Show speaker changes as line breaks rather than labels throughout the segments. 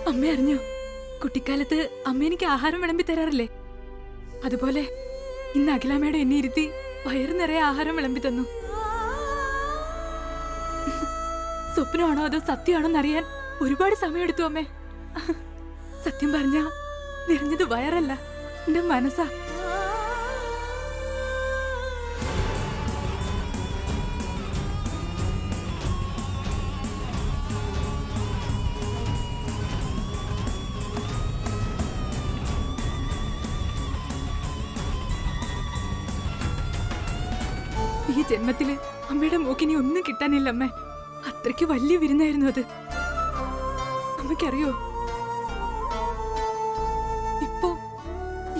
അമ്മ അറിഞ്ഞോ, കുട്ടിക്കാലത്ത് അമ്മ എനിക്ക് ആഹാരം വിളമ്പി തരാറില്ലേ? അതുപോലെ ഇന്ന് അഖിലാമ്മയുടെ എന്നെ ഇരുത്തി വയറു നിറയെ ആഹാരം വിളമ്പി തന്നു. സ്വപ്നമാണോ അതോ സത്യമാണോ എന്നറിയാൻ ഒരുപാട് സമയമെടുത്തു അമ്മേ. സത്യം പറഞ്ഞ നിറഞ്ഞത് വയറല്ല, എന്റെ മനസ്സാ. ഈ ജന്മത്തില് അമ്മയുടെ മൂക്കിനി ഒന്നും കിട്ടാനില്ല അമ്മേ. അത്രയ്ക്ക് വലിയ വിരുന്നായിരുന്നു അത്. അമ്മയ്ക്കറിയോ, ഇപ്പോ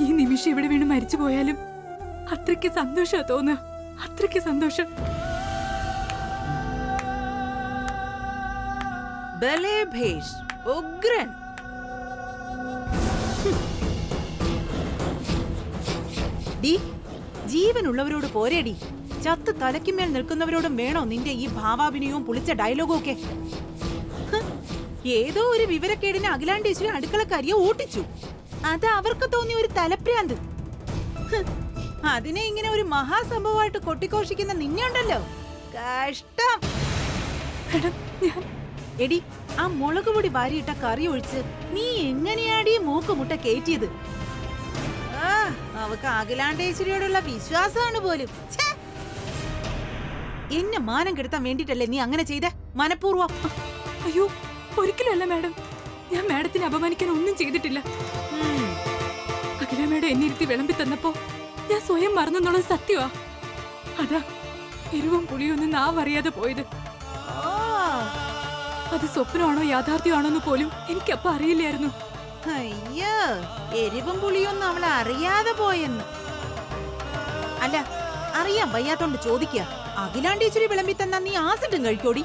ഈ നിമിഷം ഇവിടെ വീണ് മരിച്ചു പോയാലും അത്രയ്ക്ക് സന്തോഷാ തോന്നുക, അത്രയ്ക്ക് സന്തോഷം.
ഉഗ്രൻ. ജീവനുള്ളവരോട് പോരേടി, ചത്ത് തലയ്ക്കുമേൽ നിൽക്കുന്നവരോടും വേണോ നിന്റെ ഈ ഭാവാഭിനയവും പുളിച്ച ഡയലോഗും ഒക്കെ? ഏതോ ഒരു വിവരക്കേടിന് അഖിലാണ്ടേശ്വരി അടുക്കളക്കാരിയെ ഓട്ടിച്ചു. അത് അവർക്ക് തോന്നിയ ഒരു തലപ്രാന്ത്. അതിനെ ഇങ്ങനെ ഒരു മഹാസംഭവമായിട്ട് കൊട്ടിഘോഷിക്കുന്ന നിന്നുണ്ടല്ലോ, കഷ്ടം. എടി, ആ മുളക് പൊടി വാരിയിട്ട കറി ഒഴിച്ച് നീ എങ്ങനെയാടി മൂക്കുമുട്ട കേറ്റിയത്? അവക്ക് അഖിലാണ്ടേശ്വരിയോടുള്ള വിശ്വാസമാണ് പോലും. എന്നെ മാനം കെടുത്താൻ വേണ്ടിട്ടല്ലേ നീ അങ്ങനെ ചെയ്തേ? മനഃപൂർവ്വം?
അയ്യോ, ഒരിക്കലും അല്ല മാഡം. ഞാൻ മാഡത്തിനെ അപമാനിക്കാൻ ഒന്നും ചെയ്തിട്ടില്ല. അഖിലാമ്മയുടെ എന്നെ ഇരുത്തി വിളമ്പി തന്നപ്പോ ഞാൻ സ്വയം മറന്നെന്നുള്ളത് സത്യമാ. അതാ എരിവും പുളിയൊന്നും നാവറിയാതെ പോയത്. അത് സ്വപ്നമാണോ യാഥാർത്ഥ്യമാണോന്ന് പോലും എനിക്കപ്പോ അറിയില്ലായിരുന്നു.
അയ്യോ, എരിവും പുളിയൊന്നും അവളെ അറിയാതെ പോയെന്ന്. അല്ല, അറിയാൻ വയ്യാത്തോണ്ട് ചോദിക്കുക, അഖിലാണ്ടേശ്വരി വിളമ്പി തന്നാ നീ ആസിഡും കഴിക്കോടി?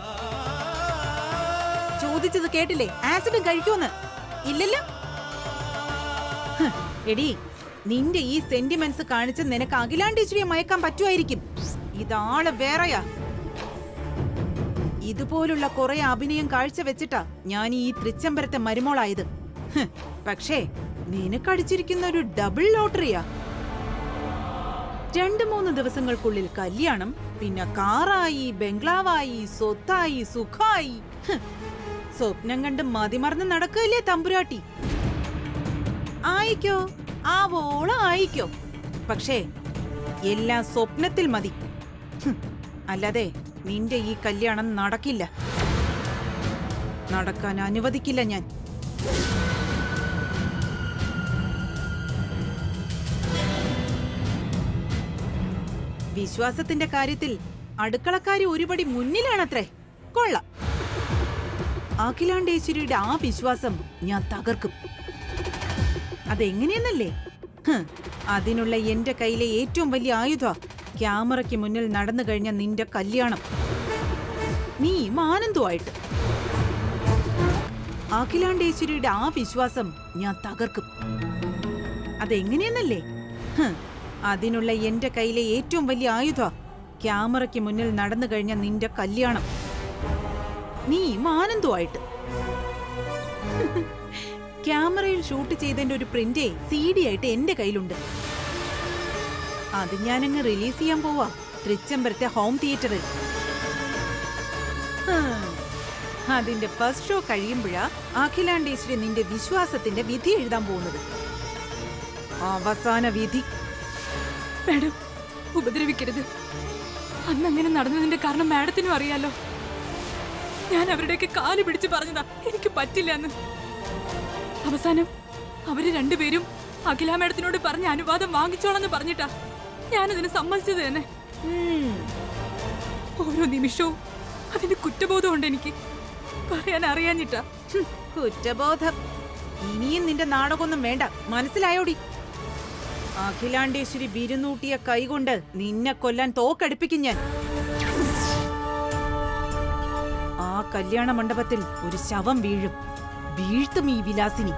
ചോദിച്ചത് കേട്ടില്ലേ? ആസിഡും കഴിക്കോന്ന്? ഇല്ലല്ലോ. എടി, നിന്റെ ഈ സെന്റിമെന്റ്സ് കാണിച്ച് നിനക്ക് അഖിലാണ്ടേശ്വരിയെ മയക്കാൻ പറ്റുമായിരിക്കും. ഇതാള് വേറെയാ. ഇതുപോലുള്ള കുറെ അഭിനയം കാഴ്ചവെച്ചിട്ടാ ഞാൻ ഈ തൃച്ചംബരത്തെ മരുമോളായത്. പക്ഷേ നിനക്കടിച്ചിരിക്കുന്ന ഒരു ഡബിൾ ലോട്ടറിയാ. 2-3 ദിവസങ്ങൾക്കുള്ളിൽ കല്യാണം, പിന്നെ കാറായി, ബംഗ്ലാവായി, സ്വത്തായി, സുഖായി. സ്വപ്നം കണ്ട് മതിമറന്ന് നടക്കല്ലേ തമ്പുരാട്ടി. ആയിക്കോ, ആവോളം ആയിക്കോ. പക്ഷേ എല്ലാം സ്വപ്നത്തിൽ മതി. അല്ലാതെ നിന്റെ ഈ കല്യാണം നടക്കില്ല, നടക്കാൻ അനുവദിക്കില്ല ഞാൻ. വിശ്വാസത്തിന്റെ കാര്യത്തിൽ അടുക്കളക്കാരി ഒരുപടി മുന്നിലാണത്രേ. കൊള്ളാം. അഖിലാണ്ടേശ്വരിയുടെ ആ വിശ്വാസം ഞാൻ തകർക്കും. അതെങ്ങനെയെന്നല്ലേ? അതിനുള്ള എന്റെ കയ്യിലെ ഏറ്റവും വലിയ ആയുധ ക്യാമറയ്ക്ക് മുന്നിൽ നടന്നു കഴിഞ്ഞ നിന്റെ കല്യാണം. നീ ആനന്ദമായിട്ട്. അഖിലാണ്ടേശ്വരിയുടെ ആ വിശ്വാസം ഞാൻ തകർക്കും. അതെങ്ങനെയെന്നല്ലേ? അതിനുള്ള എന്റെ കയ്യിലെ ഏറ്റവും വലിയ ആയുധ ക്യാമറയ്ക്ക് മുന്നിൽ നടന്നു കഴിഞ്ഞ നിന്റെ കല്യാണം. നീ ആനന്ദമായിട്ട്. ക്യാമറയിൽ ഷൂട്ട് ചെയ്തതിന്റെ ഒരു പ്രിന്റ് CD ആയിട്ട് എന്റെ കയ്യിലുണ്ട്. അത് ഞാനങ്ങ് റിലീസ് ചെയ്യാൻ പോവാ തൃച്ചംബരത്തെ ഹോം തിയേറ്ററിൽ. അതിന്റെ ഫസ്റ്റ് ഷോ കഴിയുമ്പോഴാ അഖിലാണ്ടേശ്വരി നിന്റെ വിശ്വാസത്തിന്റെ വിധി എഴുതാൻ പോകുന്നത്. അവസാന വിധി.
മാഡം, ഉപദ്രവിക്കരുത്. അന്നങ്ങനെ നടന്നതിന്റെ കാരണം മാഡത്തിനും അറിയാലോ. ഞാൻ അവരുടെയൊക്കെ കാല് പിടിച്ച് പറഞ്ഞതാ എനിക്ക് പറ്റില്ല എന്ന്. അവസാനം അവര് രണ്ടുപേരും അഖില മാഡത്തിനോട് പറഞ്ഞ അനുവാദം വാങ്ങിച്ചോളാന്ന് പറഞ്ഞിട്ടാ ഞാനതിന് സമ്മതിച്ചത് തന്നെ. ഓരോ നിമിഷവും അതിന്റെ കുറ്റബോധം ഉണ്ട് എനിക്ക്. പറയാൻ അറിയാഞ്ഞിട്ടാ.
കുറ്റബോധം? ഇനിയും നിന്റെ നാടകമൊന്നും വേണ്ട, മനസ്സിലായോടി? അഖിലാണ്ടേശ്വരി വിരുന്നൂട്ടിയ കൈകൊണ്ട് നിന്നെ കൊല്ലാൻ തോക്കെടുപ്പിക്കും ഞാൻ. ആ കല്യാണ മണ്ഡപത്തിൽ ഒരു ശവം വീഴും. വീഴ്ത്തും ഈ വിലാസിനി.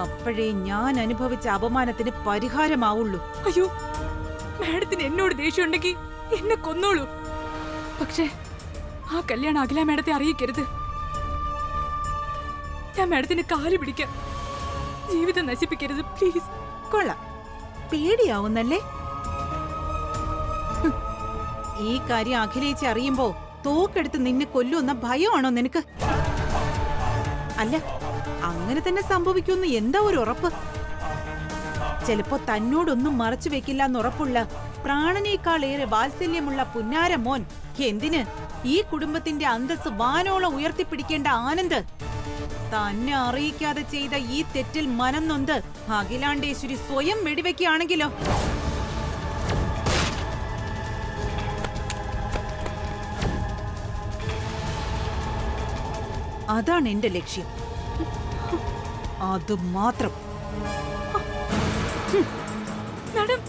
അപ്പോഴേ ഞാൻ അനുഭവിച്ച അപമാനത്തിന് പരിഹാരമാവുള്ളൂ.
അയ്യോ, മാഡത്തിന് എന്നോട് ദേഷ്യമുണ്ടെങ്കിൽ എന്നെ കൊന്നോളൂ. പക്ഷേ ആ കല്യാണം അഖില മാഡത്തെ അറിയിക്കരുത്. ഞാൻ മാഡത്തിന് കാല് പിടിക്കാം. ജീവിതം നശിപ്പിക്കരുത് പ്ലീസ്.
കൊള്ളാം, പേടിയാവുന്നല്ലേ? ഈ കാര്യം അഖിലേച്ചി അറിയുമ്പോ തോക്കെടുത്ത് നിന്നെ കൊല്ലുന്ന ഭയമാണോ നിനക്ക്? അല്ല, അങ്ങനെ തന്നെ സംഭവിക്കുമെന്ന് എന്താ ഒരു ഉറപ്പ്? ചിലപ്പോ തന്നോടൊന്നും മറച്ചു വെക്കില്ല എന്നുറപ്പുള്ള പ്രാണനേക്കാളേറെ വാത്സല്യമുള്ള പുന്നാര മോൻ എന്തിന് ഈ കുടുംബത്തിന്റെ അന്തസ് വാനോളം ഉയർത്തിപ്പിടിക്കേണ്ട ആനന്ദ് തന്നെ അറിയിക്കാതെ ചെയ്ത ഈ തെറ്റിൽ മനം നൊന്ത് അഖിലാണ്ടേശ്വരി സ്വയം വെടിവെക്കുകയാണെങ്കിലോ? അതാണ് എന്റെ ലക്ഷ്യം, അത് മാത്രം.
മാഡം,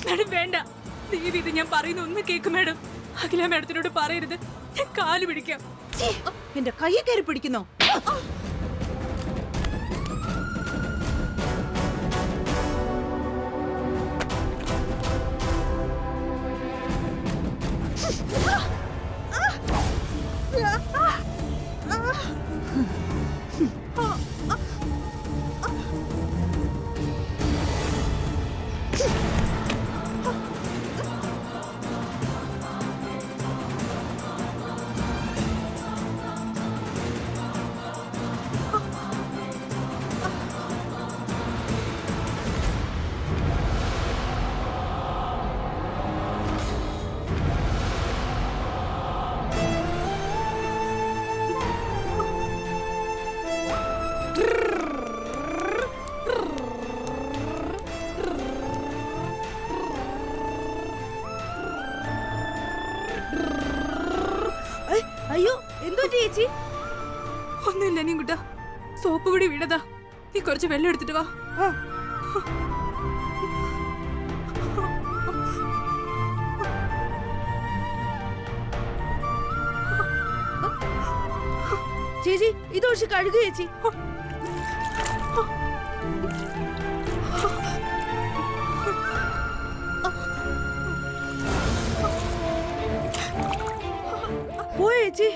മാഡം വേണ്ട. ദേവി, ഇത് ഞാൻ പറയുന്ന ഒന്ന് കേക്ക് മാഡം. അഖില മാഡത്തിനോട് പറയരുത്. ഞാൻ കാല് പിടിക്കാം.
എന്റെ കൈ കയറി പിടിക്കുന്നോ?
അയ്യോ, എന്തോ ചേച്ചി?
ഒന്നുമില്ല നീ കുട്ടാ, സോപ്പ് പൊടി വീണതാ. നീ കുറച്ച് വെള്ളം എടുത്തിട്ട് വാ.
ചേച്ചി, ഇത് ഒഴിച്ച് കഴുകു ചേച്ചി. പോയ ചേച്ചി.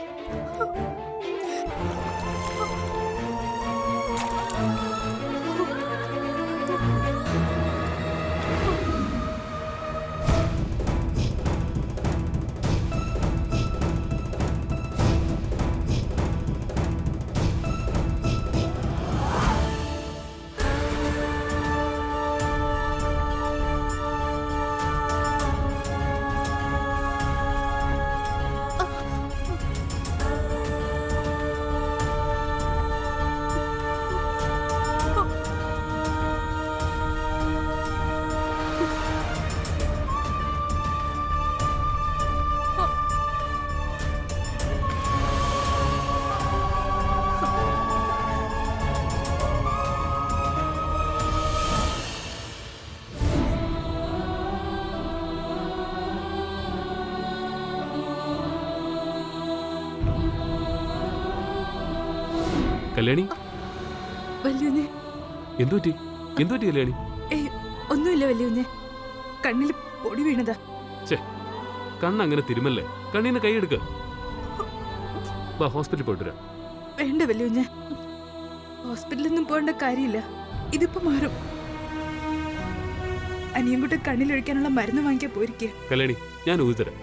കല്യാണി,
വല്യുഞ്ഞെ.
എന്തുപറ്റി? എന്തുപറ്റി കല്യാണി?
ഏയ്, ഒന്നുമില്ല വല്യുഞ്ഞെ. കണ്ണിൽ പൊടി വീണതാ.
ചേ, കണ്ണങ്ങനെ തിരുമല്ലേ. കണ്ണീന്ന് കൈയെടുക്ക. വാ, ഹോസ്പിറ്റലിൽ പോയിട്ട് വരാം.
വേണ്ട വല്യുഞ്ഞെ, ഹോസ്പിറ്റലൊന്നും പോകേണ്ട കാര്യമില്ല. ഇതിപ്പോ മാറും. അനിയൻകുട്ടി കണ്ണിലൊഴിക്കാനുള്ള മരുന്ന് വാങ്ങിക്കാൻ പോയിരിക്കുക.
കല്യാണി, ഞാൻ ഊതരാം.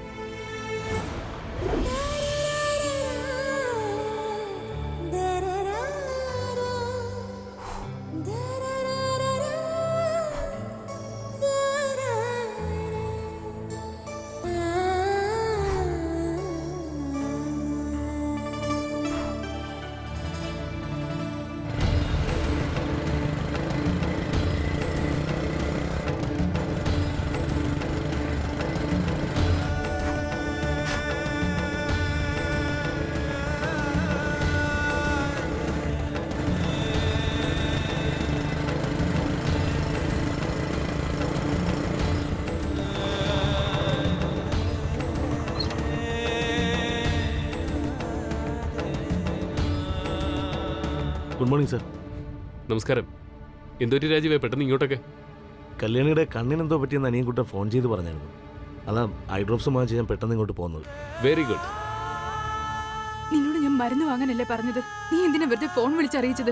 Good morning sir.
നമസ്കാരം. എന്തൊരു രാജീവേ പെട്ടെന്ന് ഇങ്ങോട്ടൊക്കെ?
കല്യാണിയുടെ കണ്ണിനെന്തോ പറ്റിയെന്ന് അനിയൻകുട്ടൻ ഫോൺ ചെയ്ത് പറഞ്ഞായിരുന്നു. അതാ ഐ ഡ്രോപ്സ് വാങ്ങിച്ച് ഞാൻ പെട്ടെന്ന് ഇങ്ങോട്ട് പോകുന്നത്.
Very good.
നിന്നോട് ഞാൻ ആദ്യം മരുന്ന് വാങ്ങാനല്ലേ പറഞ്ഞത്? നീ എന്തിനാ വെറുതെ ഫോൺ വിളിച്ചറിയിച്ചത്?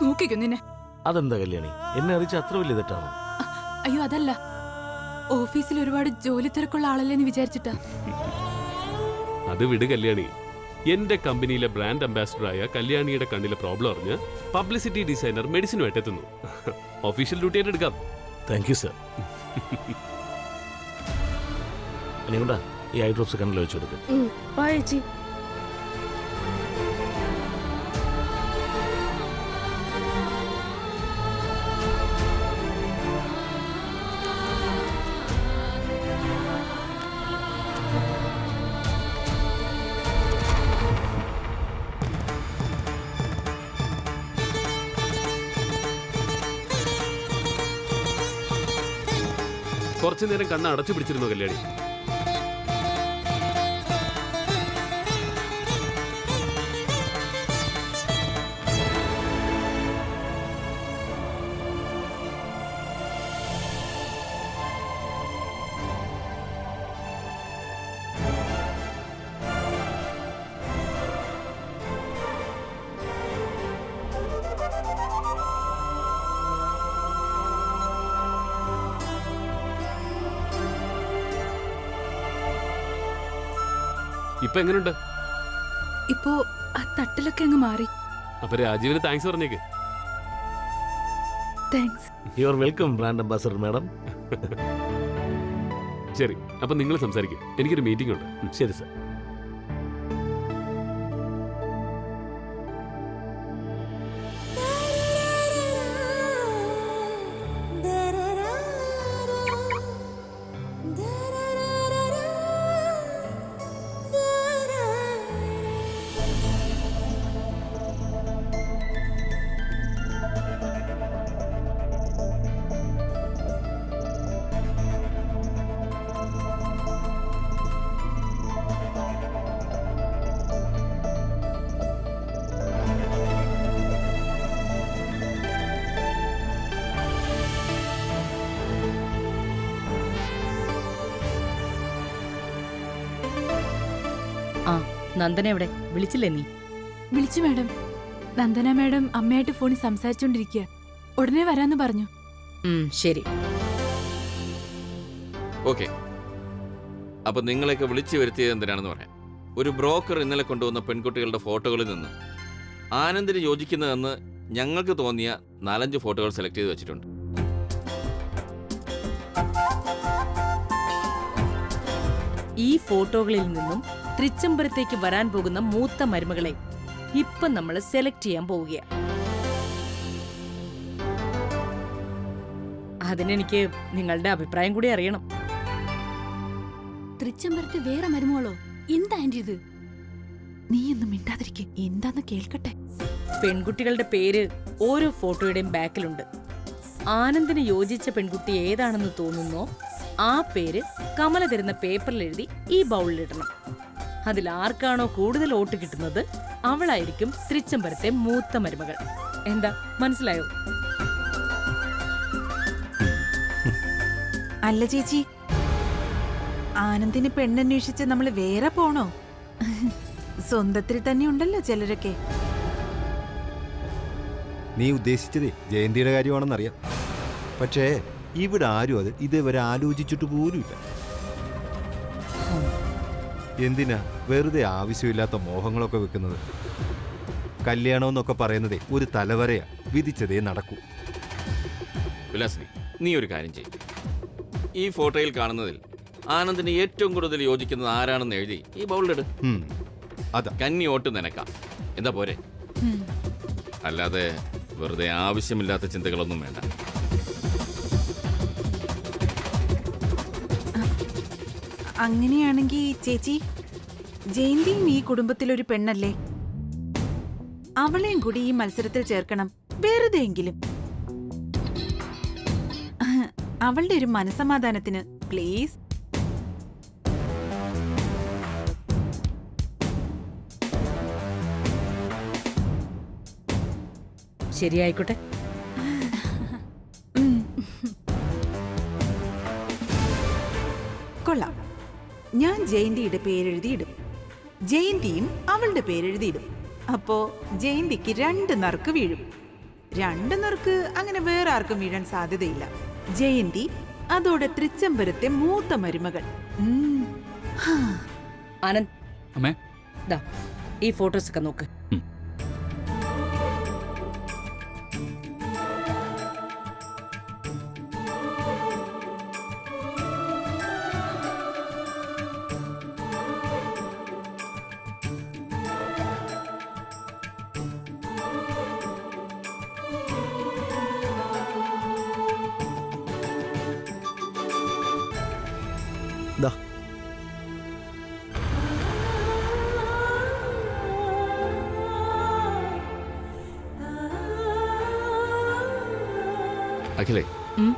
നോക്കിക്കോ നിന്നെ.
അതെന്താ കല്യാണി, എന്നെ അറിയിച്ച അത്ര വലിയ തെറ്റാണോ?
അയ്യോ അതല്ല, ഓഫീസിൽ ഒരുപാട് ജോലി തിരക്കുള്ള ആളല്ലേന്ന് വിചാരിച്ചിട്ടാ.
അത് വിട് കല്യാണി. എന്റെ കമ്പനിയിലെ ബ്രാൻഡ് അംബാസിഡറായ കല്യാണിയുടെ കണ്ണിലെ പ്രോബ്ലം അറിഞ്ഞ് പബ്ലിസിറ്റി ഡിസൈനർ മെഡിസിനുമായിട്ട് എത്തുന്നു. ഒഫീഷ്യൽ ഡ്യൂട്ടി ആയിട്ട് എടുക്കാം.
Thank you sir. അനിയൻകുട്ടാ, ഈ ഐ ഡ്രോപ്സ് കണ്ണിൽ വെച്ച് കൊടുക്കും.
വാ ചേച്ചി.
കുറച്ചു നേരം കണ്ണ് അടച്ചു പിടിച്ചിരുന്നു കല്യാണി. ഇപ്പൊ എങ്ങനെയുണ്ട്?
ഇപ്പോ ആ തട്ടിലൊക്കെ അങ്ങ് മാറി.
അപ്പൊ രാജീവിന് താങ്ക്സ് പറഞ്ഞേക്ക്.
Thanks.
You are welcome brand ambassador madam.
ശരി, അപ്പൊ നിങ്ങൾ സംസാരിക്കും. എനിക്കൊരു മീറ്റിംഗ് ഉണ്ട്.
ശരി സർ.
ആ, നന്ദന എവിടെ? വിളിച്ചില്ലേ നീ?
വിളിച്ചു മാഡം. നന്ദന മാഡം അമ്മയായിട്ട് ഫോണിൽ സംസാരിച്ചോണ്ടിരിക്കുക. ഉടനെ വരാന്ന് പറഞ്ഞു.
ശരി.
ഓക്കെ, അപ്പൊ നിങ്ങളെയൊക്കെ വിളിച്ചു വരുത്തിയത് എന്തിനാണെന്ന് പറയാം. ഒരു ബ്രോക്കർ ഇന്നലെ കൊണ്ടുവന്ന പെൺകുട്ടികളുടെ ഫോട്ടോകളിൽ നിന്ന് ആനന്ദിന് യോജിക്കുന്നതെന്ന് ഞങ്ങൾക്ക് തോന്നിയ 4-5 ഫോട്ടോകൾ സെലക്ട് ചെയ്ത് വെച്ചിട്ടുണ്ട്.
ഈ ഫോട്ടോകളിൽ നിന്നും തൃച്ചംബരത്തേക്ക് വരാൻ പോകുന്ന മൂത്ത മരുമകളെ ഇപ്പൊ നമ്മൾ സെലക്ട് ചെയ്യാൻ പോവുകയാണ്. അതിനെനിക്ക് നിങ്ങളുടെ അഭിപ്രായം കൂടി അറിയണം.
തൃച്ചംബരത്ത് വേറെ മരുമോളോ? എന്താ ആന്റി ഇത്? നീ ഒന്നും മിണ്ടാതിരിക്കെ, എന്താന്ന് കേൾക്കട്ടെ.
പെൺകുട്ടികളുടെ പേര് ഓരോ ഫോട്ടോയുടെയും ബാക്കിലുണ്ട്. ആനന്ദിന് യോജിച്ച പെൺകുട്ടി ഏതാണെന്ന് തോന്നുന്നോ ആ പേര് കമല തരുന്ന പേപ്പറിൽ എഴുതി ഈ ബൗളിലിടണം. അതിൽ ആർക്കാണോ കൂടുതൽ വോട്ട് കിട്ടുന്നത് അവളായിരിക്കും തൃച്ചംബരത്തെ മൂത്ത മരുമകൾ. എന്താ, മനസ്സിലായോ?
അല്ല ചേച്ചി, ആനന്ദിന് പെണ്ണന്വേഷിച്ച് നമ്മൾ വേറെ പോണോ? സ്വന്തത്തിൽ തന്നെ ഉണ്ടല്ലോ ചിലരൊക്കെ.
നീ ഉദ്ദേശിച്ചതേ ജയന്തിയുടെ കാര്യമാണെന്നറിയാം. പക്ഷേ ഇവിടെ ആരും അത് ഇതേവരെ ആലോചിച്ചിട്ട് പോലുമില്ല. എന്തിനാ വെറുതെ ആവശ്യമില്ലാത്ത മോഹങ്ങളൊക്കെ വെക്കുന്നത്? കല്യാണമെന്നൊക്കെ പറയുന്നതേ ഒരു തലവരെയാ, വിധിച്ചതേ നടക്കൂ.
വിലാസിനി, നീ ഒരു കാര്യം ചെയ്യും. ഈ ഫോട്ടോയിൽ കാണുന്നതിൽ ആനന്ദിന് ഏറ്റവും കൂടുതൽ യോജിക്കുന്നത് ആരാണെന്ന് എഴുതി ഈ ബൗളിലിട്.
അതാ
കന്നി വോട്ട് നിനക്കാം. എന്താ പോരെ? അല്ലാതെ വെറുതെ ആവശ്യമില്ലാത്ത ചിന്തകളൊന്നും വേണ്ട.
അങ്ങനെയാണെങ്കിൽ ചേച്ചി, ജയന്തിയും ഈ കുടുംബത്തിലൊരു പെണ്ണല്ലേ? അവളെയും കൂടി ഈ മത്സരത്തിൽ ചേർക്കണം, വെറുതെയെങ്കിലും. അവളുടെ ഒരു മനസമാധാനത്തിന് പ്ലീസ്.
ശരിയായിക്കോട്ടെ.
കൊള്ളാം, ഞാൻ ജയന്തിയുടെ പേരെഴുതിയിടും. ജയന്തിയും അവളുടെ പേരെഴുതിയിടും. അപ്പോ ജയന്തിക്ക് 2 നറുക്ക് വീഴും. 2 നറുക്ക് അങ്ങനെ വേറെ ആർക്കും വീഴാൻ സാധ്യതയില്ല. ജയന്തി അതോടെ തൃച്ചംബരത്തെ മൂത്ത മരുമകൾ.
ആനന്ദ്,
അമ്മേ.
ദാ ഈ ഫോട്ടോസ് ഒക്കെ നോക്ക്.
ദാ
അഖിലേ,
ഉം.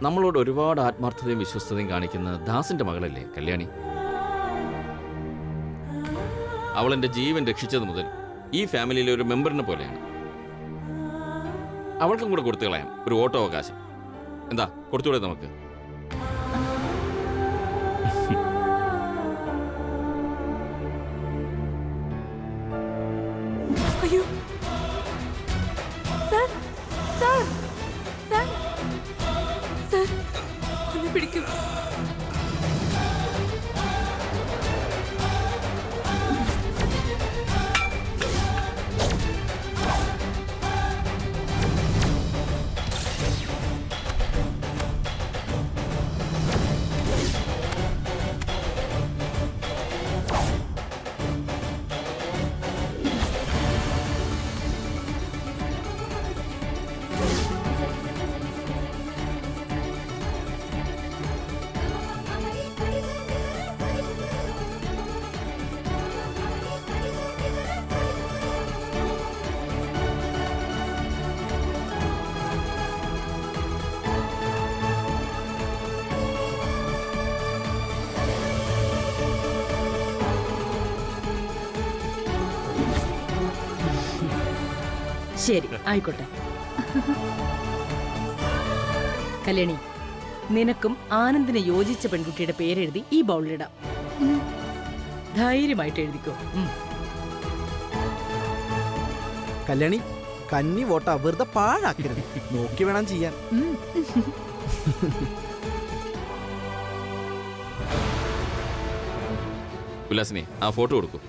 നമ്മളോട് ഒരുപാട് ആത്മാർത്ഥതയും വിശ്വസ്തതയും കാണിക്കുന്ന ദാസിന്റെ മകളല്ലേ കല്യാണി? അവൾ എൻ്റെ ജീവൻ രക്ഷിച്ചത് മുതൽ ഈ ഫാമിലിയിലെ ഒരു മെമ്പറിനെ പോലെയാണ്. അവൾക്കും കൂടെ കൊടുത്തു കളയാം ഒരു ഓട്ടോ അവകാശം. എന്താ, കൊടുത്തുകൂടെ നമുക്ക്?
അയ്യോ സാർ, സാർ, സാർ, സാർ, ഒന്ന് പിടിക്കൂ.
ശരി, ആയിക്കോട്ടെ. കല്യാണി, നിനക്കും ആനന്ദിന് യോജിച്ച പെൺകുട്ടിയുടെ പേരെഴുതി ഈ ബൗളിലിടാം. ധൈര്യമായിട്ട് എഴുതിക്കോ.
കല്യാണി, കന്നി വോട്ട വെറുതെ പാഴാക്കരുത്. നോക്കി വേണം ചെയ്യാൻ.
ഉല്ലാസിനെ ആ ഫോട്ടോ കൊടുക്കൂ.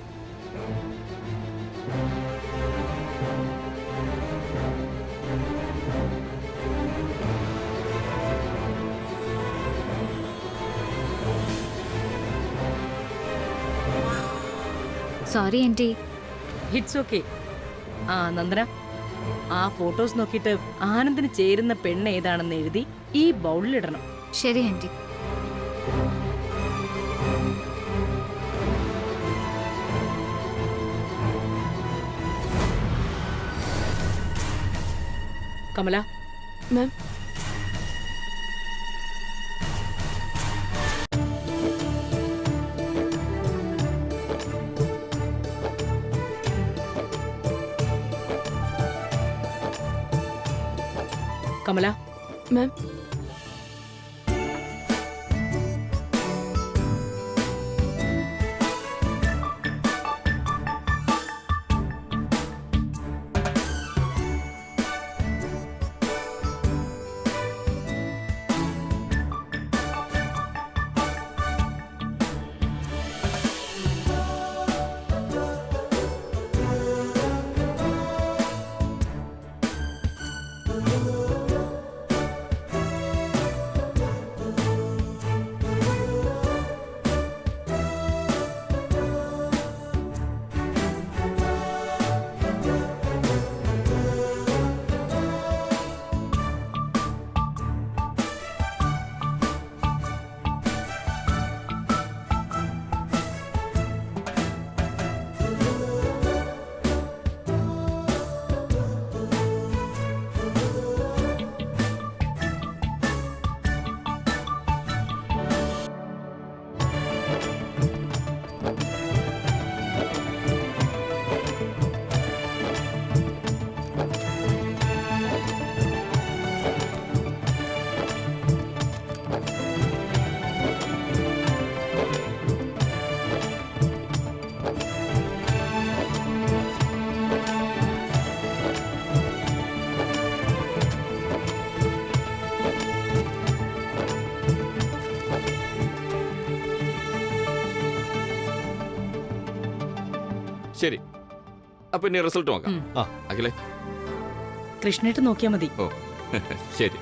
Sorry aunty.
It's okay. ആ നന്ദന, ആ ഫോട്ടോസ് നോക്കിയിട്ട് ആനന്ദിന് ചേരുന്ന പെണ്ണ് ഏതാണെന്ന് എഴുതി ഈ ബൗളിലിടണം.
ശരി ആന്റി.
കമല,
മാം,
കമല,
മാം,
ശരി, അപ്പൊ ഇനി റിസൾട്ട് നോക്കാം.
ഉം.
അഖിലേ,
കൃഷ്ണേട്ട് നോക്കിയാ മതി.
ഓ ശരി.